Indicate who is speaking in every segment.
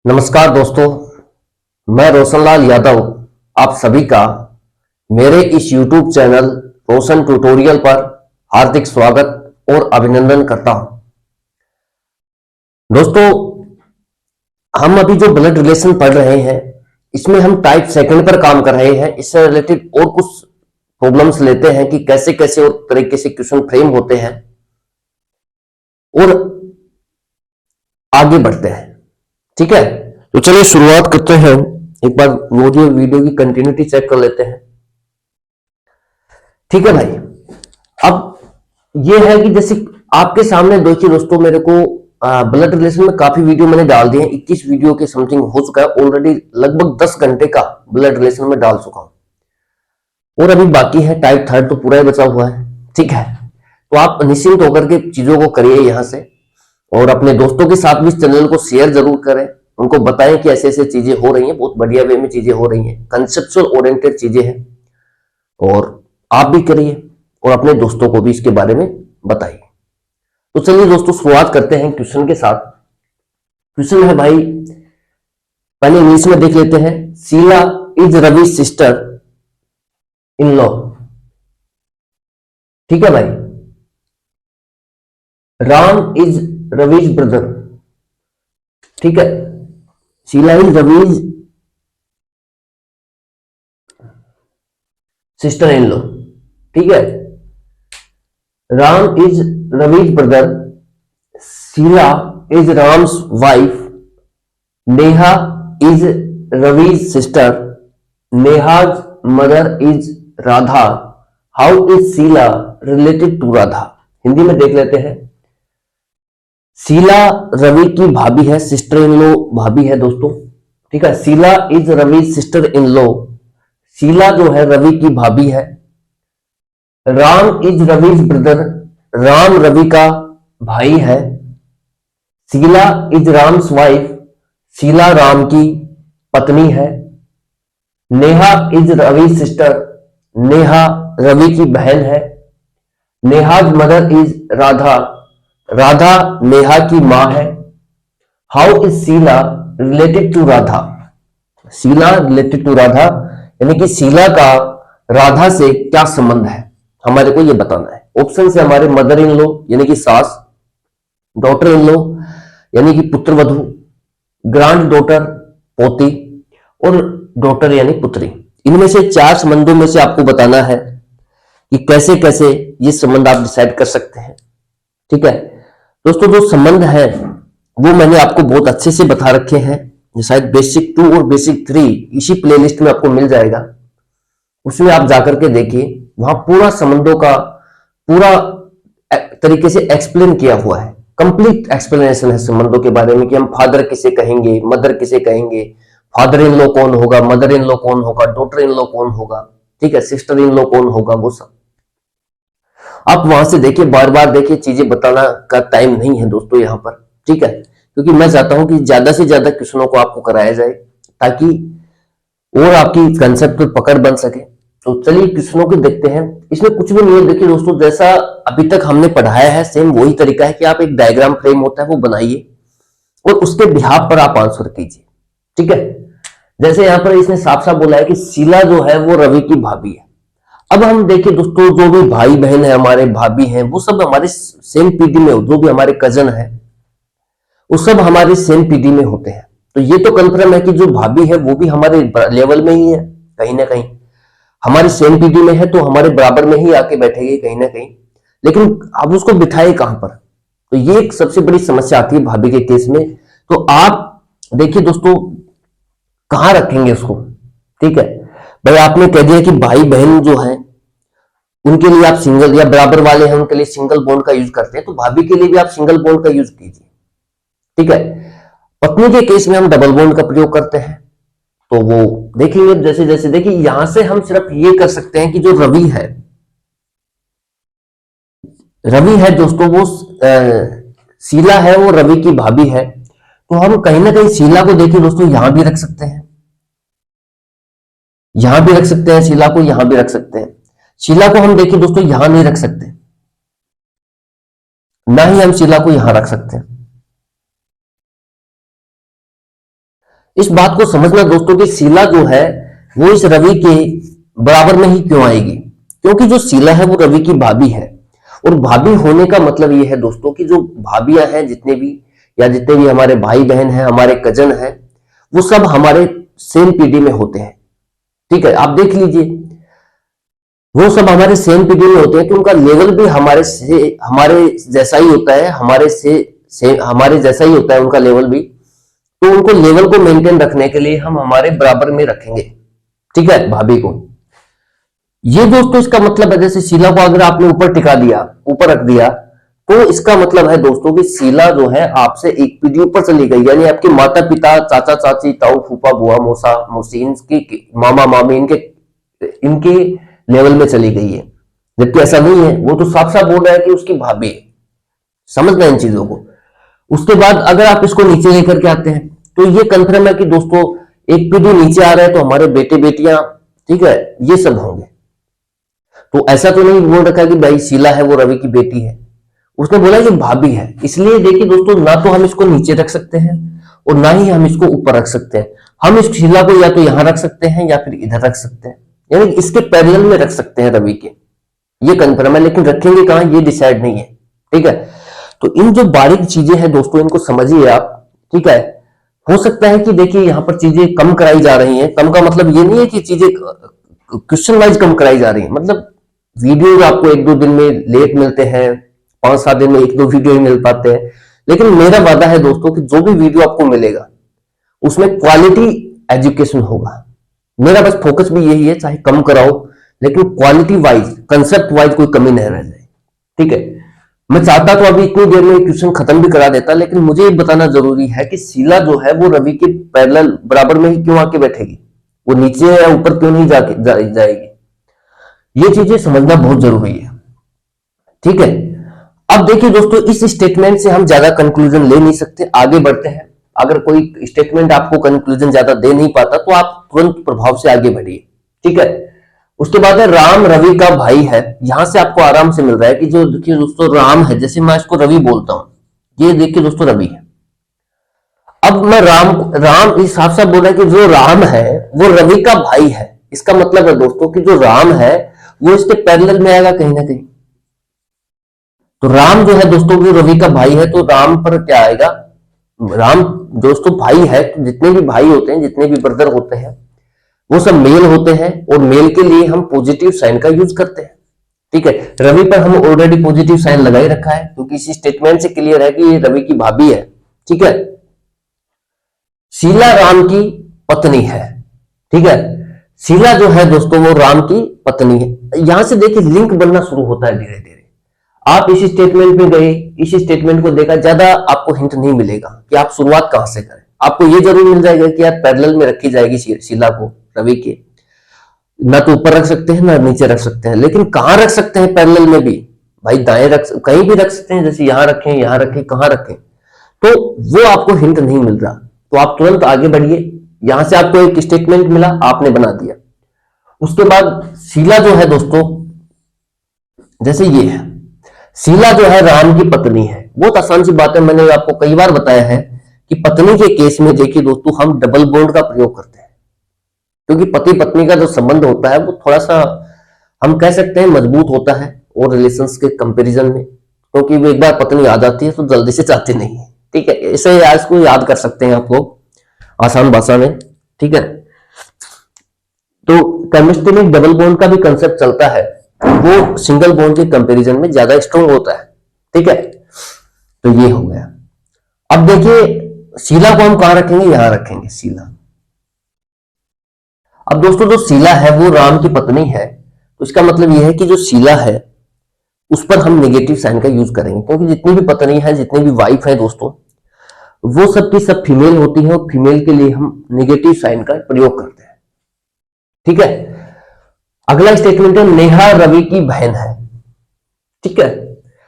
Speaker 1: नमस्कार दोस्तों, मैं रोशनलाल यादव आप सभी का मेरे इस YouTube चैनल रोशन ट्यूटोरियल पर हार्दिक स्वागत और अभिनंदन करता हूं। दोस्तों, हम अभी जो ब्लड रिलेशन पढ़ रहे हैं इसमें हम टाइप सेकंड पर काम कर रहे हैं। इससे रिलेटेड और कुछ प्रॉब्लम्स लेते हैं कि कैसे कैसे और तरीके से क्वेश्चन फ्रेम होते हैं और आगे बढ़ते हैं। ठीक है, तो चलिए शुरुआत करते हैं। एक बार वीडियो की कंटिन्यूटी चेक कर लेते हैं। ठीक है भाई, अब ये है कि जैसे आपके सामने देखिए दोस्तों, मेरे को ब्लड रिलेशन में काफी वीडियो मैंने डाल दिए हैं। 21 वीडियो के समथिंग हो चुका है ऑलरेडी, लगभग 10 घंटे का ब्लड रिलेशन में डाल चुका हूं और अभी बाकी है टाइप थर्ड, तो पूरा ही बचा हुआ है। ठीक है, तो आप निश्चिंत होकर के चीजों को करिए यहां से और अपने दोस्तों के साथ भी इस चैनल को शेयर जरूर करें। उनको बताएं कि ऐसे ऐसे चीजें हो रही हैं, बहुत बढ़िया वे में चीजें हो रही हैं, कंसेप्चुअल ओरिएंटेड चीजें हैं और आप भी करिए और अपने दोस्तों को भी इसके बारे में बताइए। तो चलिए दोस्तों, शुरुआत करते हैं क्वेश्चन के साथ। क्वेश्चन है भाई, पहले इंग्लिश में देख लेते हैं। Sheela is Ravi sister in law. ठीक है भाई, राम इज रविज ब्रदर। ठीक है, Sheela is Ravi's sister in law. ठीक है, Ram is Ravi's brother, Sheela is Ram's wife, Neha is Ravi's sister, Neha's mother is Radha, how is Sheela related to Radha. Hindi में देख लेते हैं। शीला रवि की भाभी है, सिस्टर इन लॉ भाभी है दोस्तों। ठीक है, Sheela is Ravi sister in law, Sheela जो है रवि की भाभी है। राम इज रविज ब्रदर, राम रवि का भाई है। शीला इज राम्स वाइफ, शीला राम की पत्नी है। नेहा इज रवि सिस्टर, नेहा रवि की बहन है। नेहाज मदर इज राधा, राधा नेहा की मां है। How is Sheela related to Radha, Sheela related to Radha यानी कि शीला का राधा से क्या संबंध है, हमारे को यह बताना है। ऑप्शन से हमारे मदर इन लॉ यानी कि सास, डॉटर इन लॉ यानी कि पुत्र वधु, ग्रांड डॉटर पोती और डॉटर यानी पुत्री। इनमें से 4 संबंधों में से आपको बताना है कि कैसे कैसे ये संबंध आप डिसाइड कर सकते हैं। ठीक है दोस्तों, जो संबंध है वो मैंने आपको बहुत अच्छे से बता रखे हैं। शायद बेसिक 2 और बेसिक 3 इसी प्लेलिस्ट में आपको मिल जाएगा, उसमें आप जाकर के देखिए। वहां पूरा संबंधों का पूरा तरीके से एक्सप्लेन किया हुआ है, कंप्लीट एक्सप्लेनेशन है संबंधों के बारे में कि हम फादर किसे कहेंगे, मदर किसे कहेंगे, फादर इन लॉ कौन होगा, मदर इन लॉ कौन होगा, डॉटर इन लॉ कौन होगा, ठीक है, सिस्टर इन लॉ कौन होगा, वो सब आप वहां से देखिए। बार बार देखिए, चीजें बताना का टाइम नहीं है दोस्तों यहाँ पर। ठीक है, क्योंकि मैं चाहता हूं कि ज्यादा से ज्यादा क्वेश्चनों को आपको कराया जाए ताकि और आपकी कंसेप्ट पर पकड़ बन सके। तो चलिए क्वेश्चनों को देखते हैं। इसमें कुछ भी नहीं है। देखिए दोस्तों, जैसा अभी तक हमने पढ़ाया है सेम वही तरीका है कि आप एक डायग्राम फ्रेम होता है वो बनाइए और उसके बिहाफ पर आप आंसर कीजिए। ठीक है, जैसे यहां पर इसने साफ साफ बोला है कि शीला जो है वो रवि की भाभी है। अब हम देखिए दोस्तों, जो भी भाई बहन है हमारे, भाभी हैं, वो सब हमारे सेम पीढ़ी में, जो भी हमारे कजन है वो सब हमारे सेम पीढ़ी में होते हैं। तो ये तो कंफर्म है कि जो भाभी है वो भी हमारे लेवल में ही है, कहीं ना कहीं हमारी सेम पीढ़ी में है, तो हमारे बराबर में ही आके बैठेगी कहीं ना कहीं। लेकिन अब उसको बिठाए कहां पर, तो ये एक सबसे बड़ी समस्या आती है भाभी के केस में। तो आप देखिए दोस्तों, कहां रखेंगे उसको। ठीक है भाई, आपने कह दिया कि भाई बहन जो है उनके लिए आप सिंगल या बराबर वाले हैं उनके लिए सिंगल बॉन्ड का यूज करते हैं, तो भाभी के लिए भी आप सिंगल बॉन्ड का यूज कीजिए। ठीक है, पत्नी के केस में हम डबल बॉन्ड का प्रयोग करते हैं, तो वो देखेंगे। जैसे जैसे देखिए, यहां से हम सिर्फ ये कर सकते हैं कि जो रवि है, रवि है दोस्तों, वो शीला है, वो रवि की भाभी है। तो हम कहीं ना कहीं शीला को देखिए दोस्तों, यहां भी रख सकते हैं, यहां भी रख सकते हैं, शीला को यहां भी रख सकते हैं। शीला को हम देखिए दोस्तों यहां नहीं रख सकते, ना ही हम शीला को यहां रख सकते हैं। इस बात को समझना दोस्तों कि शीला जो है वो इस रवि के बराबर में ही क्यों आएगी, क्योंकि जो शीला है वो रवि की भाभी है। और भाभी होने का मतलब ये है दोस्तों कि जो भाभियां हैं जितने भी, या जितने भी हमारे भाई बहन हैं, हमारे कजन हैं, वो सब हमारे सेम पीढ़ी में होते हैं। ठीक है, आप देख लीजिए, वो सब हमारे सेम पीढ़ी में होते हैं तो उनका लेवल भी हमारे जैसा ही होता है, हमारे जैसा ही होता है उनका लेवल भी। तो उनको लेवल को मेंटेन रखने के लिए हम हमारे बराबर में रखेंगे, ठीक है, भाभी को। ये दोस्तों इसका मतलब है, जैसे शीला को अगर आपने ऊपर टिका दिया, ऊपर रख दिया, तो इसका मतलब है दोस्तों कि शीला जो है आपसे एक पीढ़ी ऊपर चली गई, यानी आपके माता पिता, चाचा चाची, ताऊ फूफा बुआ मौसा मौसी, इनकी मामा मामी, इनके लेवल में चली गई है। जबकि ऐसा नहीं है, वो तो साफ साफ बोल रहा है कि उसकी भाभी है। समझना इन चीजों को। उसके बाद अगर आप इसको नीचे लेकर के आते हैं तो ये कंफर्म है कि दोस्तों एक पीढ़ी नीचे आ रहा है तो हमारे बेटे बेटियां, ठीक है, ये सब होंगे। तो ऐसा तो नहीं बोल रखा कि भाई शीला है वो रवि की बेटी है, उसने बोला ये भाभी है। इसलिए देखिए दोस्तों, ना तो हम इसको नीचे रख सकते हैं और ना ही हम इसको ऊपर रख सकते हैं। हम इस शीला को या तो यहां रख सकते हैं या फिर इधर रख सकते हैं, यानी इसके पैरेलल में रख सकते हैं रवि के, ये कंफर्म है। लेकिन रखेंगे कहां ये डिसाइड नहीं है, ठीक है। तो इन जो बारीक चीजें हैं दोस्तों, इनको समझिए आप, ठीक है। हो सकता है कि देखिए यहां पर चीजें कम कराई जा रही हैं। कम का मतलब ये नहीं है कि चीजें क्वेश्चन वाइज कम कराई जा रही है, मतलब वीडियो आपको एक दो दिन में लेट मिलते हैं, 5-7 दिन में एक दो वीडियो ही मिल पाते हैं। लेकिन मेरा वादा है दोस्तों कि जो भी वीडियो आपको मिलेगा उसमें क्वालिटी एजुकेशन होगा। मेरा बस फोकस भी यही है, चाहे कम कराओ लेकिन क्वालिटी वाइज, कंसेप्ट वाइज कोई कमी नहीं रह जाए, ठीक है। मैं चाहता तो अभी इतनी देर में क्वेश्चन खत्म भी करा देता, लेकिन मुझे ये बताना जरूरी है कि शीला जो है वो रवि के पैरेलल बराबर में ही क्यों आके बैठेगी, वो नीचे या ऊपर क्यों नहीं जाएगी। ये चीजें समझना बहुत जरूरी है, ठीक है। अब देखिए दोस्तों, इस स्टेटमेंट से हम ज्यादा कंक्लूजन ले नहीं सकते, आगे बढ़ते हैं। अगर कोई स्टेटमेंट आपको कंक्लूजन ज्यादा दे नहीं पाता तो आप तुरंत प्रभाव से आगे बढ़िए, ठीक है। उसके बाद है राम रवि का भाई है। यहां से आपको आराम से मिल रहा है कि जो देखिए दोस्तों राम है, जैसे मैं इसको रवि बोलता हूं, ये देखिए दोस्तों रवि है। अब मैं राम इस साफ साफ बोल रहा है कि जो राम है वो रवि का भाई है। इसका मतलब है दोस्तों कि जो राम है वो इसके पैरेलल में आएगा कहीं ना कहीं। तो राम जो है दोस्तों वो रवि का भाई है, तो राम पर क्या आएगा, राम दोस्तों भाई है, तो जितने भी भाई होते हैं, जितने भी ब्रदर होते हैं, वो सब मेल होते हैं। और मेल के लिए हम पॉजिटिव साइन का यूज करते हैं, ठीक है। रवि पर हम ऑलरेडी पॉजिटिव साइन लगा ही रखा है, क्योंकि इसी स्टेटमेंट से क्लियर है कि ये रवि की भाभी है, ठीक है। शीला राम की पत्नी है, ठीक है। शीला जो है दोस्तों वो राम की पत्नी है। यहां से देखिए लिंक बनना शुरू होता है धीरे धीरे। आप इस स्टेटमेंट में गए, इस स्टेटमेंट को देखा, ज्यादा आपको हिंट नहीं मिलेगा कि आप शुरुआत कहां से करें। आपको ये जरूर मिल जाएगा कि यार पैरेलल में रखी जाएगी शीला को रवि के, ना तो ऊपर रख सकते हैं ना नीचे रख सकते हैं। लेकिन कहां रख सकते हैं पैरेलल में भी, भाई दाएं कहीं भी रख सकते हैं, जैसे यहां रखें, यहां रखें, कहां रखें, तो वो आपको हिंट नहीं मिल रहा। तो आप तुरंत आगे बढ़िए। यहां से आपको एक स्टेटमेंट मिला, आपने बना दिया। उसके बाद शीला जो है दोस्तों, जैसे ये है, शीला जो है राम की पत्नी है। बहुत आसान सी बात है, मैंने आपको कई बार बताया है कि पत्नी के केस में देखिए दोस्तों हम डबल बॉन्ड का प्रयोग करते हैं, क्योंकि पति पत्नी का जो संबंध होता है वो थोड़ा सा हम कह सकते हैं मजबूत होता है और रिलेशंस के कंपैरिजन में, क्योंकि वो एक बार पत्नी आ जाती है तो जल्दी से चाहती नहीं है, ठीक है। इसे इसको याद कर सकते हैं आप लोग आसान भाषा में, ठीक है। तो केमिस्ट्री में डबल बॉन्ड का भी कंसेप्ट चलता है, वो सिंगल बॉन्ड के कंपैरिजन में ज्यादा स्ट्रॉन्ग होता है, ठीक है। तो ये हो गया। अब देखिए शीला को हम कहां रखेंगे, यहां रखेंगे शीला। अब दोस्तों जो शीला है वो राम की पत्नी है, तो इसका मतलब यह है कि जो शीला है उस पर हम नेगेटिव साइन का यूज करेंगे, क्योंकि जितनी भी पत्नी है, जितनी भी वाइफ है दोस्तों, वो सब की सब फीमेल होती है और फीमेल के लिए हम नेगेटिव साइन का प्रयोग करते हैं, ठीक है। अगला स्टेटमेंट है नेहा रवि की बहन है, ठीक है।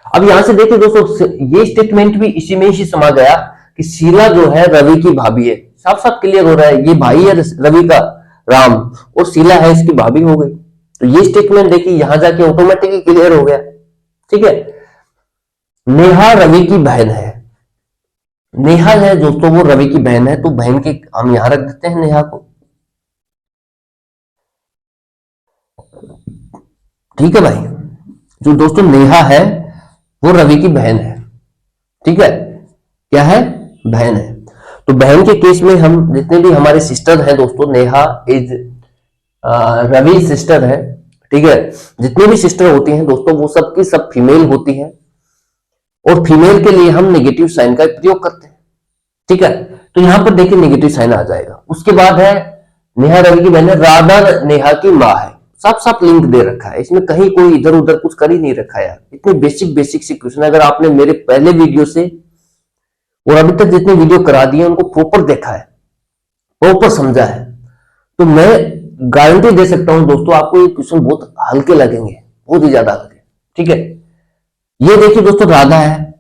Speaker 1: अब यहां से देखिए दोस्तों, ये स्टेटमेंट भी इसी में ही समा गया कि शीला जो है रवि की भाभी है। साफ साफ क्लियर हो रहा है, ये भाई है रवि का राम, और शीला है इसकी भाभी हो गई। तो ये स्टेटमेंट देखिए यहां जाके ऑटोमेटिकली क्लियर हो गया, ठीक है। नेहा रवि की बहन है। नेहा है दोस्तों वो रवि की बहन है, तो बहन के हम यहां रख देते हैं नेहा को। ठीक है भाई, जो दोस्तों नेहा है वो रवि की बहन है। ठीक है, क्या है, बहन है। तो बहन के केस में हम जितने भी हमारे सिस्टर हैं दोस्तों, नेहा इज रवि सिस्टर है। ठीक है, जितनी भी सिस्टर होती हैं दोस्तों वो सब की सब फीमेल होती हैं, और फीमेल के लिए हम नेगेटिव साइन का प्रयोग करते हैं। ठीक है, तो यहां पर देखिए नेगेटिव साइन आ जाएगा। उसके बाद है नेहा रवि की बहन है, राधा नेहा की माँ है। साफ साफ लिंक दे रखा है, इसमें कहीं कोई इधर उधर कुछ कर ही नहीं रखा है यार। इतने बेसिक बेसिक से क्वेश्चन अगर आपने मेरे पहले वीडियो से और अभी तक जितने वीडियो करा दिए उनको प्रॉपर देखा है, प्रॉपर समझा है, तो मैं गारंटी दे सकता हूं दोस्तों आपको ये क्वेश्चन बहुत हल्के लगेंगे, बहुत ही ज्यादा हल्के। ठीक है, ये देखिए दोस्तों राधा है।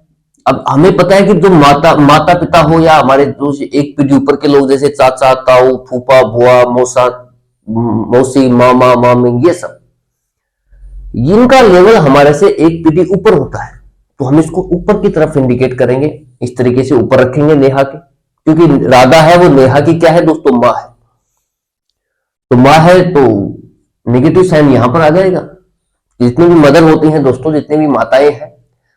Speaker 1: अब हमें पता है कि जो माता पिता हो या हमारे जो एक पीढ़ी ऊपर के लोग जैसे चाचा ताऊ फूफा बुआ मौसा मौसी मामा मामी, ये सब इनका लेवल हमारे से एक पीढ़ी ऊपर होता है, तो हम इसको ऊपर की तरफ इंडिकेट करेंगे, इस तरीके से ऊपर रखेंगे नेहा के, क्योंकि राधा है वो नेहा की क्या है दोस्तों, माँ है। तो माँ है तो नेगेटिव साइन यहां पर आ जाएगा। जितनी भी मदर होती हैं दोस्तों, जितनी भी माताएं हैं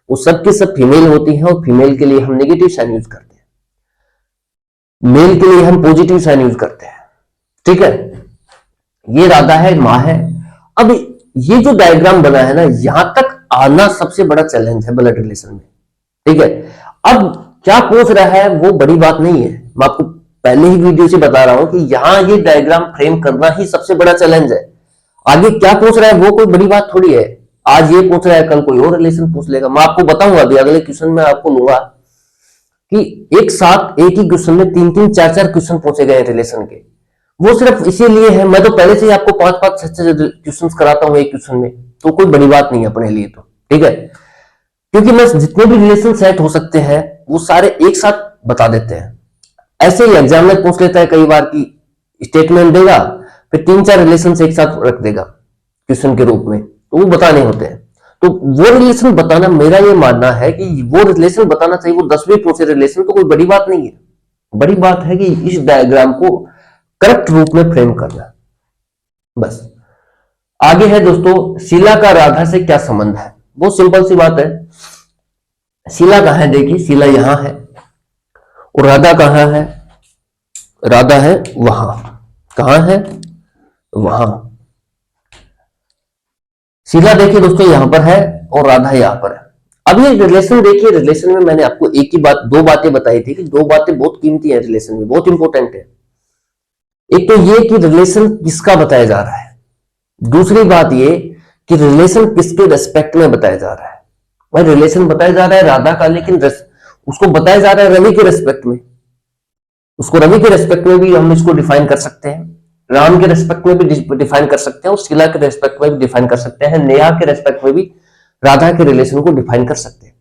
Speaker 1: वो सब की सब फीमेल होती हैं, और फीमेल के लिए हम नेगेटिव साइन यूज करते हैं, मेल के लिए हम पॉजिटिव साइन यूज करते हैं। ठीक है, ये राधा है, माँ है। अब ये जो डायग्राम बना है ना, यहां तक आना सबसे बड़ा चैलेंज है ब्लड रिलेशन में। ठीक है, अब क्या पूछ रहा है वो बड़ी बात नहीं है, मैं आपको पहले ही वीडियो से बता रहा हूं कि यहां ये डायग्राम फ्रेम करना ही सबसे बड़ा चैलेंज है। आगे क्या पूछ रहा है वो कोई बड़ी बात थोड़ी है। आज ये पूछ रहा है, कल कोई और रिलेशन पूछ लेगा। मैं आपको बताऊंगा अभी अगले क्वेश्चन में आपको लूंगा कि एक साथ एक ही क्वेश्चन में तीन तीन चार चार क्वेश्चन पूछे गए रिलेशन के। वो सिर्फ इसीलिए है, मैं तो पहले से ही आपको पांच पांच छह छह क्वेश्चन कराता हूं एक क्वेश्चन में, तो कोई बड़ी बात नहीं है अपने लिए तो। ठीक है, क्योंकि मैं जितने भी रिलेशन सेट हो सकते हैं वो सारे एक साथ बता देते हैं। ऐसे ही एग्जाम में पूछ लेता है कई बार की स्टेटमेंट देगा, फिर तीन चार रिलेशन एक साथ रख देगा क्वेश्चन के रूप में, तो वो बताने होते हैं। तो वो रिलेशन बताना, मेरा ये मानना है कि वो रिलेशन बताना चाहिए, वो 10 भी पूछे रिलेशन तो कोई बड़ी बात नहीं है। बड़ी बात है कि इस डायग्राम को करेक्ट रूप में फ्रेम करना, बस। आगे है दोस्तों, शीला का राधा से क्या संबंध है। बहुत सिंपल सी बात है। शीला कहां है, देखिए शीला यहां है और राधा कहां है, राधा है वहां। कहां है, वहां। शीला देखिए दोस्तों यहां पर है और राधा यहां पर है। अब ये रिलेशन देखिए, रिलेशन में मैंने आपको एक ही बात, दो बातें बताई थी कि दो बातें बहुत कीमती है रिलेशन में, बहुत इंपॉर्टेंट है। एक तो ये कि रिलेशन किसका बताया जा रहा है, दूसरी बात ये कि रिलेशन किसके रेस्पेक्ट में बताया जा रहा है। भाई रिलेशन बताया जा रहा है राधा का, लेकिन उसको बताया जा रहा है रवि के रेस्पेक्ट में। उसको रवि के रेस्पेक्ट में भी हम इसको डिफाइन कर सकते हैं, राम के रेस्पेक्ट में भी डिफाइन कर सकते हैं, और शीला के रेस्पेक्ट में भी डिफाइन कर सकते हैं, नेहा के रेस्पेक्ट में भी राधा के रिलेशन को डिफाइन कर सकते हैं।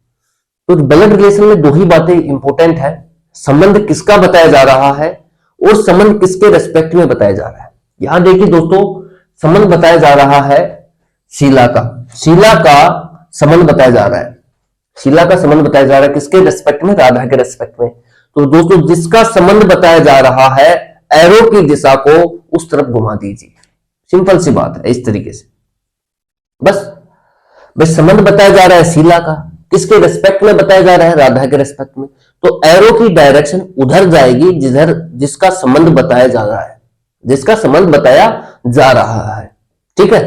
Speaker 1: तो ब्लड रिलेशन में दो ही बातें इंपॉर्टेंट है, संबंध किसका बताया जा रहा है और संबंध किसके रेस्पेक्ट में बताया जा रहा है। यहां देखिए दोस्तों, संबंध बताया जा रहा है शीला का, शीला का संबंध बताया जा रहा है, शीला का संबंध बताया जा रहा है किसके रेस्पेक्ट में, राधा के रेस्पेक्ट में। तो दोस्तों जिसका संबंध बताया जा रहा है, एरो की दिशा को उस तरफ घुमा दीजिए। सिंपल सी बात है, इस तरीके से बस। बस संबंध बताया जा रहा है शीला का, किसके रेस्पेक्ट में बताया जा रहा है, राधा के रेस्पेक्ट में। तो एरो की डायरेक्शन उधर जाएगी जिधर जिसका संबंध बताया जा रहा है, जिसका संबंध बताया जा रहा है। ठीक है,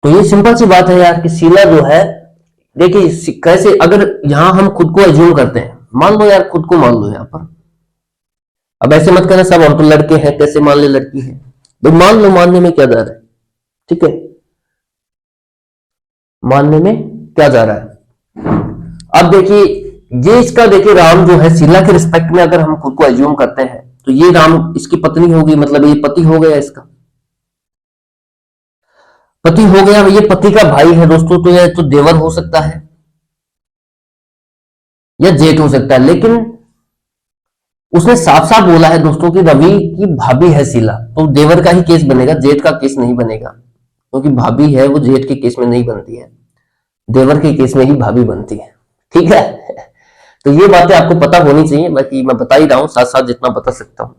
Speaker 1: तो ये सिंपल सी बात है यार कि शीला जो है, देखिए कैसे, अगर यहां हम खुद को एज्यूम करते हैं, मान लो यार, खुद को मान लो यहां पर, अब ऐसे मत करना सब हम तो लड़के हैं, कैसे मान ले लड़की है, तो मान लो, मानने में क्या जा रहा है। ठीक है, मानने में क्या जा रहा है। अब देखिए ये इसका, देखिए राम जो है शीला के रिस्पेक्ट में अगर हम खुद को एज्यूम करते हैं, तो ये राम इसकी पत्नी होगी, मतलब ये पति हो गया, इसका पति हो गया। ये पति का भाई है दोस्तों, तो यह तो देवर हो सकता है या जेठ हो सकता है, लेकिन उसने साफ साफ बोला है दोस्तों कि रवि की भाभी है शीला, तो देवर का ही केस बनेगा, जेठ का केस नहीं बनेगा, क्योंकि भाभी है वो जेठ के केस में नहीं बनती है, देवर के केस में ही भाभी बनती है। ठीक है, तो ये बातें आपको पता होनी चाहिए, बाकी मैं बता ही रहा हूं साथ साथ जितना बता सकता हूं।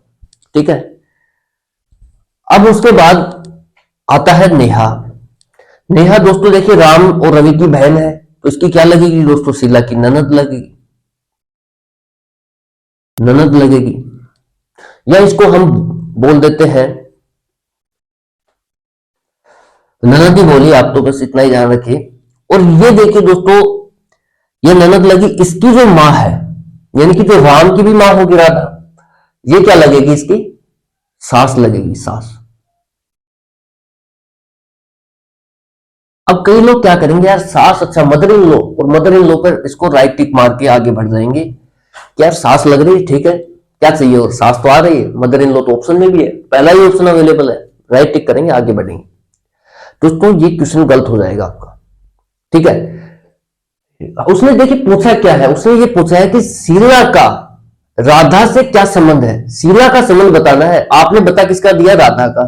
Speaker 1: ठीक है, अब उसके बाद आता है नेहा। नेहा दोस्तों देखिए राम और रवि की बहन है, तो इसकी क्या लगेगी दोस्तों, शीला की ननद लगेगी, ननद लगेगी, या इसको हम बोल देते हैं ननद ही बोलिए आप, तो बस इतना ही ध्यान रखिए। और ये देखिए दोस्तों, ये ननद लगी, इसकी जो मां है यानी कि जो राम की भी मां होगी राधा, ये क्या लगेगी, इसकी सास लगेगी, सास। अब कई लोग क्या करेंगे यार, सास अच्छा मदर इन लॉ, और मदर इन लॉ पर इसको राइट टिक मार के आगे बढ़ जाएंगे कि यार सास लग रही है, ठीक है क्या चाहिए, और सास तो आ रही है, मदर इन लॉ तो ऑप्शन में भी है, पहला ही ऑप्शन अवेलेबल है, राइट टिक करेंगे आगे बढ़ेंगे। दोस्तों ये क्वेश्चन गलत हो जाएगा आपका। ठीक है, उसने देखिए पूछा क्या है, उसने ये पूछा है कि शीला का राधा से क्या संबंध है, शीला का संबंध बताना है। आपने बता किसका दिया, राधा का।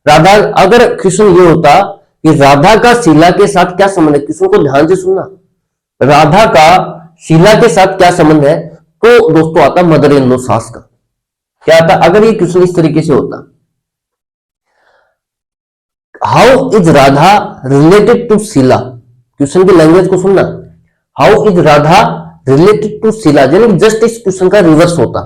Speaker 1: राधा, अगर क्वेश्चन ये होता कि राधा का शीला के साथ क्या संबंध है, क्वेश्चन को ध्यान से सुनना, राधा का शीला के साथ क्या संबंध है, तो दोस्तों आता मदर इन लॉ, सास का। क्या आता अगर ये क्वेश्चन इस तरीके से होता, how is Radha related to Sheela, question की लैंग्वेज को सुनना, how is Radha related to Sheela, यानी जस्ट इस क्वेश्चन का रिवर्स होता,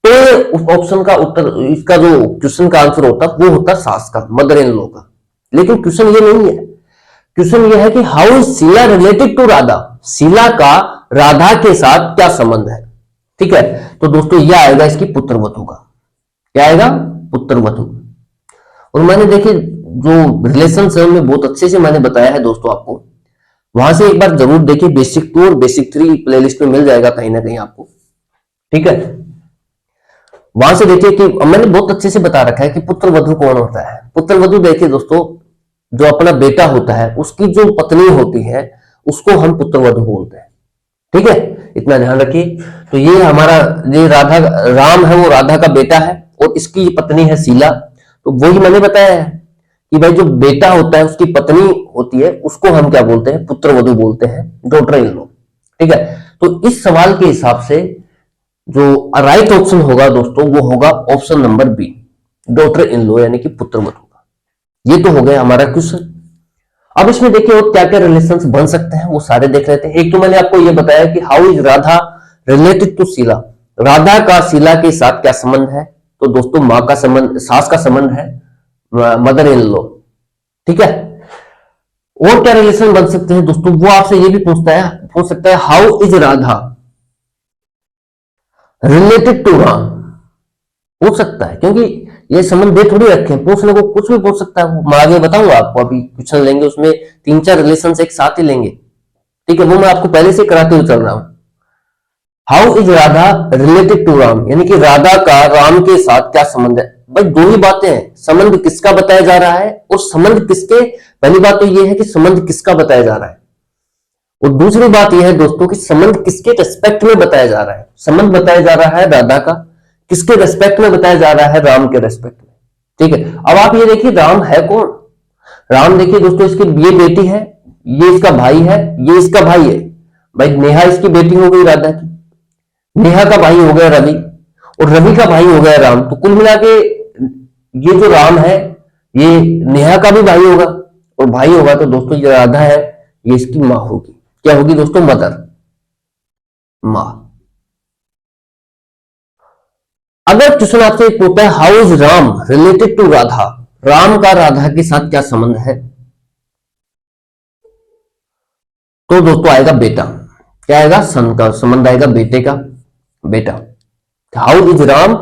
Speaker 1: तो उस ऑप्शन का उत्तर, इसका जो क्वेश्चन का आंसर होता वो होता सास का, मदर इन लॉ का। लेकिन क्वेश्चन ये नहीं है, क्वेश्चन ये है कि how is Sheela related to Radha, Sheela का राधा के साथ क्या संबंध है। ठीक है, तो दोस्तों यह आएगा इसकी पुत्रवधू का, क्या आएगा, पुत्रवधू। और मैंने देखिए जो रिलेशन में बहुत अच्छे से मैंने बताया है दोस्तों आपको, वहां से एक बार जरूर देखिए, बेसिक 2 और बेसिक 3 प्लेलिस्ट में मिल जाएगा कहीं ना कहीं आपको। ठीक है, वहां से देखिए कि मैंने बहुत अच्छे से बता रखा है कि पुत्रवधू कौन होता है। पुत्रवधू देखिए दोस्तों, जो अपना बेटा होता है उसकी जो पत्नी होती है उसको हम पुत्रवधू बोलते हैं। ठीक है, इतना ध्यान रखिए। तो ये हमारा ये राधा, राम है वो राधा का बेटा है, और इसकी पत्नी है शीला। तो वही मैंने बताया है कि भाई जो बेटा होता है उसकी पत्नी होती है उसको हम क्या बोलते हैं, पुत्रवधू बोलते हैं, डॉटर इन लॉ। ठीक है, तो इस सवाल के हिसाब से जो राइट ऑप्शन होगा दोस्तों वो होगा option number B, daughter in law यानी कि पुत्रवधू का। ये तो हो गया हमारा क्वेश्चन। अब इसमें देखिए और क्या क्या रिलेशंस बन सकते हैं वो सारे देख लेते हैं। एक तो मैंने आपको ये बताया कि how is Radha related to Sheela, Radha का शीला के साथ क्या संबंध है, तो दोस्तों मां का संबंध, सास का संबंध है, मदर इन लॉ। ठीक है, और क्या रिलेशन बन सकते हैं दोस्तों, वो आपसे ये भी पूछ सकता है how is Radha related to Ram, पूछ सकता है, क्योंकि ये संबंध दे थोड़ी रखे हैं, पूछने को कुछ भी पूछ सकता है। मैं आगे बताऊंगा आपको, अभी क्वेश्चन लेंगे उसमें 3-4 रिलेशन एक साथ ही लेंगे। ठीक है, वो मैं आपको पहले से कराते हुए चल रहा हूं। How is Radha related to Ram, यानी कि राधा का राम के साथ क्या संबंध है। भाई दो ही बातें हैं, संबंध किसका बताया जा रहा है और संबंध किसके, पहली बात तो यह है कि संबंध किसका बताया जा रहा है, और दूसरी बात यह है दोस्तों कि संबंध किसके रेस्पेक्ट में बताया जा रहा है। संबंध बताया जा रहा है राधा का, किसके रेस्पेक्ट में बताया जा रहा है, राम के रेस्पेक्ट में। ठीक है, अब आप ये देखिए राम है कौन, राम देखिए दोस्तों, इसकी ये बेटी है, ये इसका भाई है, ये इसका भाई है। भाई नेहा इसकी बेटी हो गई राधा की, नेहा का भाई हो गया रवि, और रवि का भाई हो गया राम। तो कुल मिला के ये जो राम है ये नेहा का भी भाई होगा, और भाई होगा तो दोस्तों ये राधा है ये इसकी मां होगी। क्या होगी दोस्तों, मदर, मां। अगर क्वेश्चन आपसे पूछता है how is Ram related to Radha, Ram का राधा के साथ क्या संबंध है, तो दोस्तों आएगा बेटा। क्या आएगा, सन का संबंध आएगा, बेटे का, बेटा। How is Ram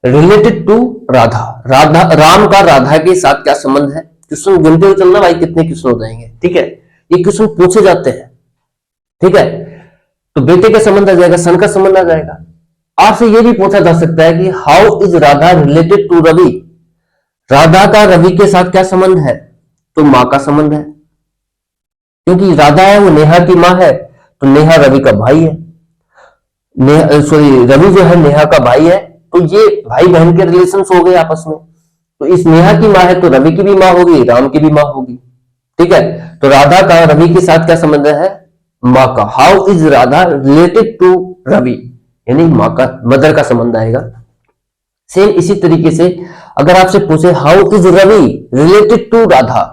Speaker 1: related to Radha, Radha Ram का राधा के साथ क्या संबंध है। क्वेश्चन गिनते हुए चलना भाई, कितने क्वेश्चन हो जाएंगे। ठीक है, ये क्वेश्चन पूछे जाते हैं। ठीक है, तो बेटे का संबंध आ जाएगा, सन का संबंध आ जाएगा। आपसे यह भी पूछा जा सकता है कि how is Radha related to Ravi, Radha का रवि के साथ क्या संबंध है, तो मां का संबंध है, क्योंकि राधा है वो नेहा की मां है, तो नेहा रवि का भाई है, रवि जो है नेहा का भाई है, तो ये भाई बहन के रिलेशन हो गए आपस में। तो इस नेहा की मां है तो रवि की भी मां होगी, राम की भी मां होगी। ठीक है, तो राधा का रवि के साथ क्या संबंध है, मां का। How is Radha related to Ravi, यानी माँ का, मदर का संबंध आएगा। सेम इसी तरीके से अगर आपसे पूछे how is Ravi related to Radha,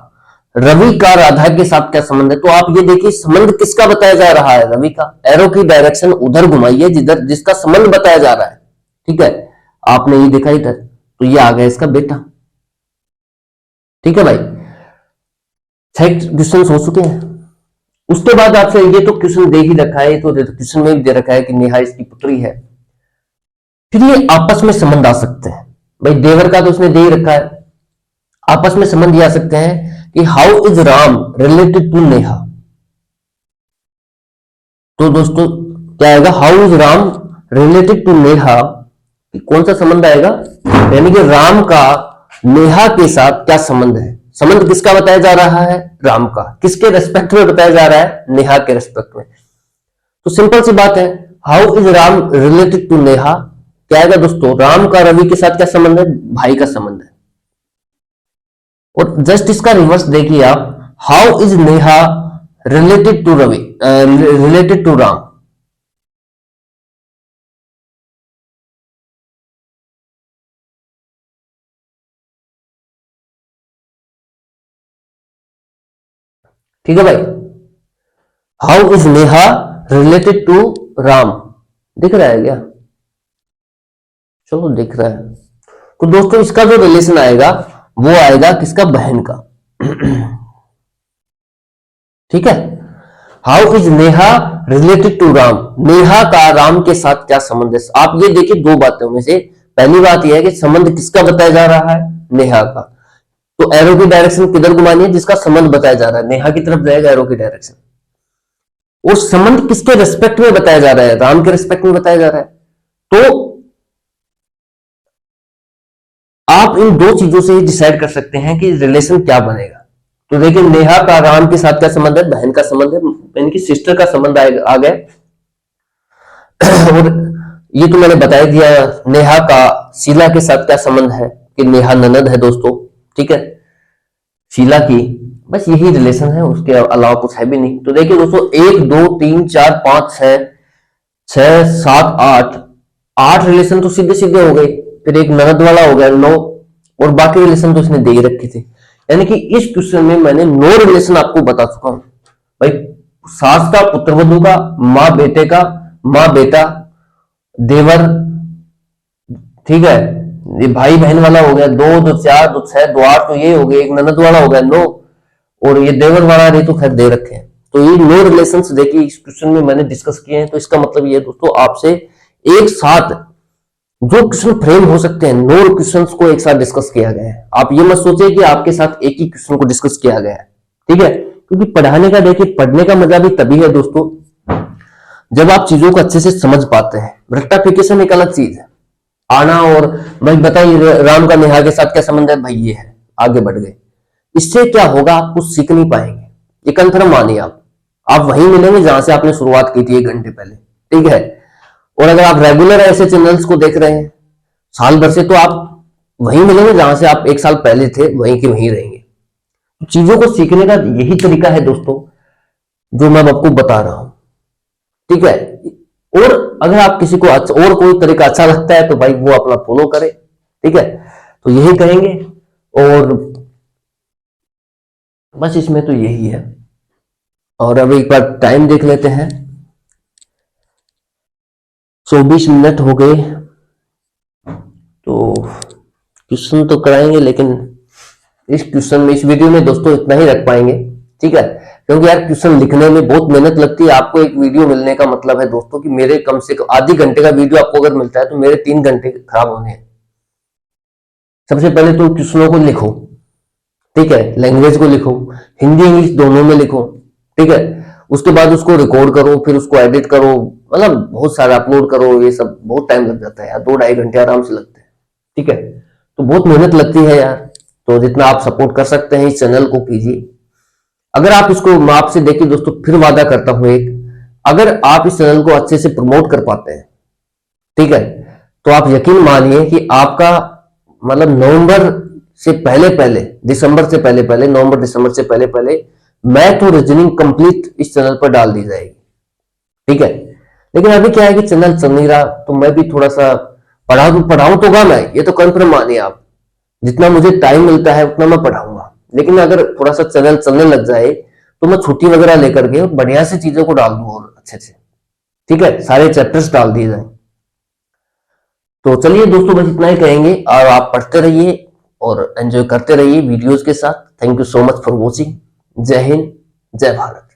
Speaker 1: Ravi का राधा के साथ क्या संबंध है, तो आप ये देखिए संबंध किसका बताया जा रहा है, रवि का। एरो की डायरेक्शन उधर घुमाइए जिधर जिसका संबंध बताया जा रहा है, ठीक है। आपने ये देखा इधर, तो ये आ गया इसका बेटा, ठीक है भाई। 6 क्वेश्चन हो चुके हैं। उसके बाद आपसे ये तो क्वेश्चन दे ही रखा है, तो क्वेश्चन में भी दे रखा है कि नेहा इसकी पुत्री है। फिर ये आपस में संबंध आ सकते हैं भाई, देवर का तो उसने दे ही रखा है, आपस में संबंध ये आ सकते हैं कि how is Ram related to Neha. तो दोस्तों क्या आएगा, how is Ram related to Neha, कौन सा संबंध आएगा, यानी कि राम का नेहा के साथ क्या संबंध है। संबंध किसका बताया जा रहा है, राम का। किसके रेस्पेक्ट में बताया जा रहा है, नेहा के रेस्पेक्ट में। तो सिंपल सी बात है, how is Ram related to Neha, क्या आएगा दोस्तों, राम का रवि के साथ क्या संबंध है, भाई का संबंध है। और जस्ट इसका रिवर्स देखिए आप, how is Neha related to Ravi, related to Ram. ठीक है भाई, how is Neha related to Ram, दिख रहा है क्या, चलो दिख रहा है। तो दोस्तों इसका जो रिलेशन आएगा वो आएगा किसका, बहन का, ठीक है। How is Neha related to Ram, Neha का राम के साथ क्या संबंध है। आप ये देखिए दो बातों में से, पहली बात यह है कि संबंध किसका बताया जा रहा है, नेहा का। तो एरो की डायरेक्शन किधर घुमानी है, जिसका संबंध बताया जा रहा है, नेहा की तरफ जाएगा एरो की डायरेक्शन। और संबंध किसके रेस्पेक्ट में बताया जा रहा है, राम के रेस्पेक्ट में बताया जा रहा है। तो आप इन दो चीजों से डिसाइड कर सकते हैं कि रिलेशन क्या बनेगा। तो देखिए नेहा का राम के साथ क्या संबंध है, बहन का संबंध है, यानी कि सिस्टर का संबंध आ गया। और ये तो मैंने बता दिया, नेहा का शीला के साथ क्या संबंध है, कि नेहा ननद है दोस्तों, ठीक है, शीला की। बस यही रिलेशन है, उसके अलावा कुछ है भी नहीं। तो देखिए दोस्तों 1 2 3 4 5 6 6 7 8 8 रिलेशन तो सीधे सीधे हो गए। फिर एक ननद वाला हो गया 9, और बाकी रिलेशन तो इसने दे ही रखे थे। यानी कि इस क्वेश्चन में मैंने 9 रिलेशन आपको बता चुका हूं भाई। सास का, पुत्रवधू का, माँ बेटे का, माँ बेटा, देवर, ठीक है, ये भाई बहन वाला हो गया 2 2 4 2 6 2 8, तो ये हो गया। एक ननद वाला हो गया 9, और ये देवर वाला नहीं तो खैर दे रखे हैं। तो ये 9 रिलेशंस देखिए इस क्वेश्चन में मैंने डिस्कस किए हैं। तो इसका मतलब ये दोस्तों आपसे एक साथ जो क्वेश्चन फ्रेम हो सकते हैं, 9 क्वेश्चंस को एक साथ डिस्कस किया गया है। आप ये मत सोचिए कि आपके साथ एक ही क्वेश्चन को डिस्कस किया गया है, ठीक है। क्योंकि पढ़ाने का, देखिए पढ़ने का मजा भी तभी है दोस्तों जब आप चीजों को अच्छे से समझ पाते हैं। रेक्टिफिकेशन एक अलग चीज है, आना और भाई बताइए राम का नेहा के साथ क्या संबंध है, भाई ये है, आगे बढ़ गए। इससे क्या होगा, आप कुछ सीख नहीं पाएंगे, ये कंफर्म मानिए। आप वहीं मिलेंगे जहां से आपने शुरुआत की थी 1 घंटे पहले, ठीक है। और अगर आप रेगुलर ऐसे चैनल्स को देख रहे हैं साल भर से, तो आप वहीं मिलेंगे जहां से आप 1 साल पहले थे, वहीं के वहीं रहेंगे। चीजों को सीखने का यही तरीका है दोस्तों जो मैं आपको बता रहा हूं, ठीक है। और अगर आप किसी को और कोई तरीका अच्छा लगता है तो भाई वो अपना फॉलो करे, ठीक है। तो यही कहेंगे, और बस इसमें तो यही है। और अब एक बार टाइम देख लेते हैं, 24 मिनट हो गए। तो क्वेश्चन तो कराएंगे, लेकिन इस क्वेश्चन में, इस वीडियो में दोस्तों इतना ही रख पाएंगे, ठीक है। क्योंकि यार क्वेश्चन लिखने में बहुत मेहनत लगती है। आपको एक वीडियो मिलने का मतलब है दोस्तों कि मेरे कम से कम आधी घंटे का वीडियो आपको अगर मिलता है तो मेरे 3 घंटे खराब होने हैं। सबसे पहले तो क्वेश्चनों को लिखो, ठीक है, लैंग्वेज को लिखो, हिंदी इंग्लिश दोनों में लिखो, ठीक है। उसके बाद उसको रिकॉर्ड करो, फिर उसको एडिट करो, मतलब बहुत सारा अपलोड करो, ये सब बहुत टाइम लग जाता है यार, 2 ढाई घंटे आराम से लगते हैं, ठीक है। तो बहुत मेहनत लगती है यार। तो जितना आप सपोर्ट कर सकते हैं इस चैनल को कीजिए। अगर आप इसको, मैं आपसे देखिए दोस्तों फिर वादा करता हूं एक, अगर आप इस चैनल को अच्छे से प्रमोट कर पाते हैं, ठीक है, तो आप यकीन मानिए कि आपका मतलब नवंबर से पहले पहले, दिसंबर से पहले पहले, नवंबर दिसंबर से पहले पहले मैथ और रीजनिंग कंप्लीट इस चैनल पर डाल दी जाएगी, ठीक है। लेकिन अभी क्या है कि चैनल चल नहीं रहा, तो मैं भी थोड़ा सा पढ़ाऊं तो गा मैं, ये तो कंफर्म मानिए आप। जितना मुझे टाइम मिलता है उतना मैं पढ़ाऊंगा, लेकिन अगर थोड़ा सा चैनल चलने लग जाए तो मैं छुट्टी वगैरह लेकर के बढ़िया से चीजों को डाल दूं और अच्छे से, ठीक है, सारे चैप्टर्स डाल दिए जाए। तो चलिए दोस्तों, बस इतना ही कहेंगे, और आप पढ़ते रहिए और एंजॉय करते रहिए वीडियोस के साथ। Thank you so much for watching. जय हिंद, जय भारत।